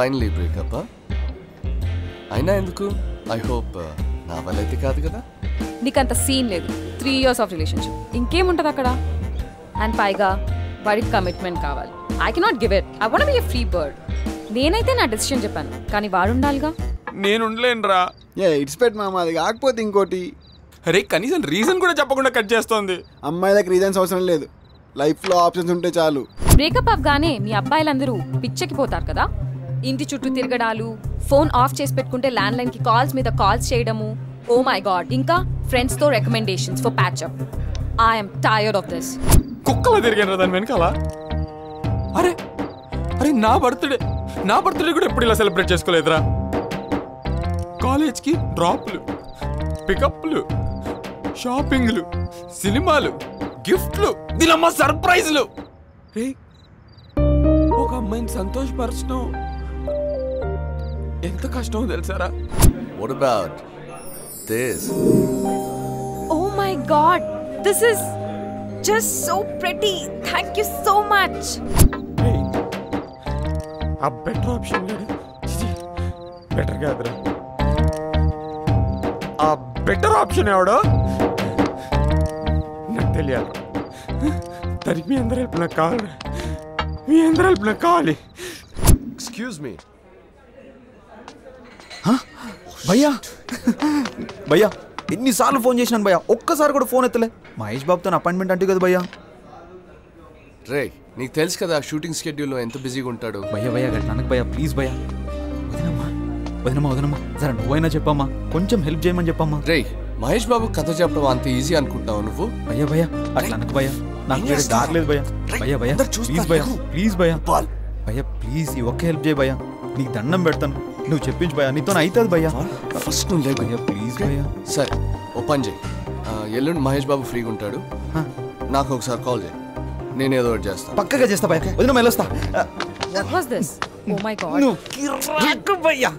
Finally breakup. అయినా ఎందుకు? I hope నా వల్ల అయితే కాదు కదా. నీకంత సీన్ లేదు. 3 years ఆఫ్ రిలేషన్షిప్, ఇంకేముంటుంది అక్కడ? అండ్ పైగా వాడికి కమిట్మెంట్ కావాలి. I cannot give it. I want be a free bird. నేనైతే నా డెసిషన్ చెప్పాను, కానీ వాడు ఉండాలిగా. నేను ఉండలేనురా. ఇట్స్ పెట్ మామ, అది కాకపోతే ఇంకోటి. అరే కనీసం రీజన్ కూడా చెప్పకుండా కట్ చేస్తోంది. అమ్మాయిలకు రీజన్స్ అవసరం లేదు, లైఫ్లో ఆప్షన్స్ ఉంటే చాలు. బ్రేకప్ అవగానే మీ అబ్బాయిలందరూ పిచ్చెక్కిపోతారు కదా. ఇంటి చుట్టూ తిరగడాలు, ఫోన్ ఆఫ్ చేసి పెట్టుకుంటే ల్యాండ్ లైన్ కి కాల్స్ మీద కాల్స్ చేయడము. Oh my god. ఇంకా ఫ్రెండ్స్ తో recommendations for patch up. I'm tired of this. కుక్కలా తిరిగాను దాని వెనకాల. అరే అరే నా బర్త్డే కూడా ఎప్పుడు ఇలా సెలబ్రేట్ చేసుకోలేదురా. కాలేజ్కి డ్రాప్లు, పికప్లు, షాపింగ్లు, సినిమాలు, గిఫ్ట్లు, దీనమ్మ సర్ప్రైజ్లు. రే ఒక అమ్మాయిని సంతోషపరచడం ఎంత కష్టమో తెలుసారా? What about this? Oh my god, this is just so pretty. Thank you so much. ఆ బెటర్ ఆప్షన్ లేదు. బెటర్ కాదురా, ఆ బెటర్ ఆప్షన్ ఎవడో నాకు తెలియాలి. దానికి మీ అందరి హెల్ప్ నాకు కావాలి. Excuse me. భయ్యా భయ్యా ఎన్నిసార్లు ఫోన్ చేసినాను భయ్యా, ఒక్కసారి కూడా ఫోన్ ఎత్తలే. మహేష్ బాబుతో అపాయింట్మెంట్ అంటే కదా భయ్యా. రే నీకు తెలుసు కదా షూటింగ్ షెడ్యూల్లో ఎంత బిజీగా ఉంటాడు. భయ్యా గట్లనకు భయ్యా, ప్లీజ్ భయ్యా. వదినమ్మా సరే నువ్వైనా చెప్పమ్మా, కొంచెం హెల్ప్ చేయమని చెప్పమ్మా. రే మహేష్ బాబు కథ చెప్పడం అంత ఈజీ అనుకుంటావు నువ్వు? భయ్యా అట్లా అనకు భయ్యా, నాకు వేరే దారి లేదు భయ్యా. ప్లీజ్ భయ్యా ప్లీజ్ ఈ ఒక్క హెల్ప్ చేయ భయ్యా, నీకు దండం పెడతాను. నువ్వు చెప్పించు భయ్యా, నీతో అవుతుంది భయ్యా. ఫస్ట్ నువ్వు లేదు భయ్యా, ప్లీజ్ భయ్యా. సరే ఓ పని చేయి, ఎల్లుండి మహేష్ బాబు ఫ్రీగా ఉంటాడు, నాకు ఒకసారి కాల్ చేయి, నేను ఏదో ఒకటి చేస్తాను. పక్కగా చేస్తా భయ్యా, వదిన వెళ్ళొస్తా. What was this? Oh my god. నువ్వు కిరాకు భయ్యా.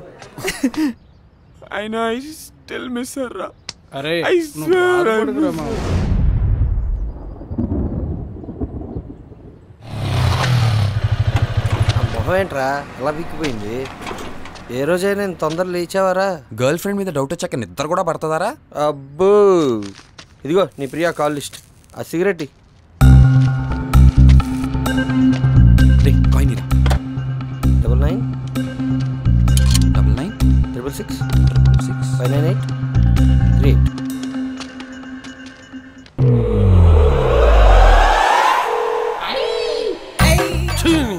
I know I still miss her. అరే I swear మొహం ఏంట్రా అలా విక్కిపోయింది? ఏ రోజైనా నేను తొందర లేచావారా? గర్ల్ ఫ్రెండ్ మీద డౌట్ వచ్చాక నిద్ర కూడా పడుతుందారా? అబ్బో ఇదిగో నీ ప్రియా కాల్ లిస్ట్, ఆ సిగరెట్ 99 666 598 38.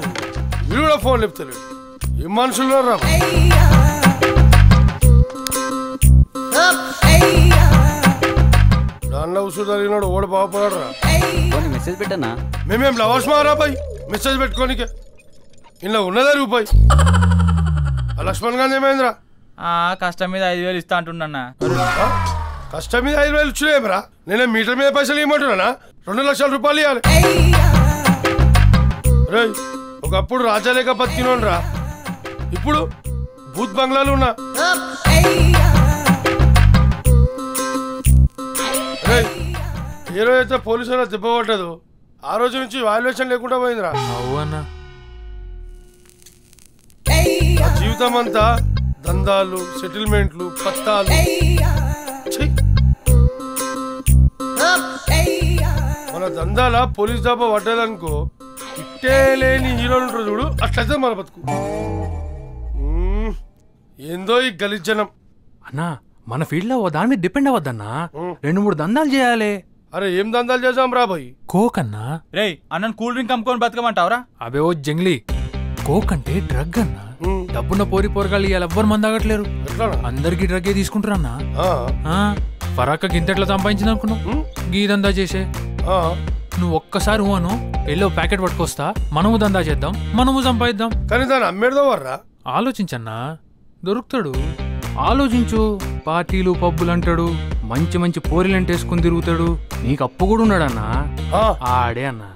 వీడు కూడా ఫోన్ చెప్తారు, ఏం మనుషులు రా. దానిలో ఉసు జరిగినాడు ఓడి బాగుపడాడు రా. మెసేజ్ పెట్టానా? మేమేం లవర్స్ మారా బాయ్ మెసేజ్ పెట్టుకోనికే, ఇలా ఉన్నదా రూపాయి. లక్ష్మణ్ గాంధీ ఏమైందిరా? కష్టం మీద 5,000 ఇస్తా అంటున్నా. కష్టం మీద 5,000 ఇచ్చులేమరా? నేనే మీటర్ మీద పైసలు ఇవ్వమంటున్నా, 2 లక్షల రూపాయలు ఇవ్వాలి. రే ఒకప్పుడు రాజాలేక బతికినోను రా, ఇప్పుడు భూత్ బంగ్లాలు ఉన్నా. రే ఏ రోజు అయితే పోలీసులు దెబ్బ పట్టదు ఆ రోజు నుంచి వాల్యుయేషన్ లేకుండా పోయిందిరా. జీవితం అంతా దందాలు, సెటిల్మెంట్లు, పత్తాలు. మన దందాల పోలీస్ దాబా పడ్డదనుకో, ఇట్టే లేని హీరోలు ఉంటారు చూడు, అట్లయితే మన బతుకు. ఏందో ఈ గలిజనం అన్నా. మన ఫీల్డ్ లో దాని మీద డిపెండ్ అవ్వద్దన్నా, 2-3 దందాలు చేయాలి. అరే ఏం దందాలు చేద్దాం రా బాయ్? కోక్ అన్నా. రే అన్నను కూల్ డ్రింక్ అమ్ముకొని బతకమంటావరా? అబే ఓ జంగ్లీ, కోక్ అంటే డ్రగ్ అన్నా. డబ్బున్న పోరగాళ్ళు ఇవాళ ఎవ్వరు మంది ఆగట్లేరు, అందరికి డ్రగ్గే తీసుకుంటారు అన్నా. ఫరాక గింతెట్లా సంపాదించింది అనుకున్నావు? గీదందా చేసే నువ్వు ఒక్కసారి అను, ఎల్లో ప్యాకెట్ పట్టుకొస్తా, మనము దందా చేద్దాం, మనము సంపాదిద్దాం. కానీ దాన్ని అమ్మేదో వర్రా. ఆలోచించన్నా, దొరుకుతాడు. ఆలోచించు. పార్టీలు పబ్బులు అంటాడు, మంచి మంచి పోరీలంటేసుకుని తిరుగుతాడు, నీకు అప్పు కూడా ఉన్నాడన్నా. ఆడే అన్నా.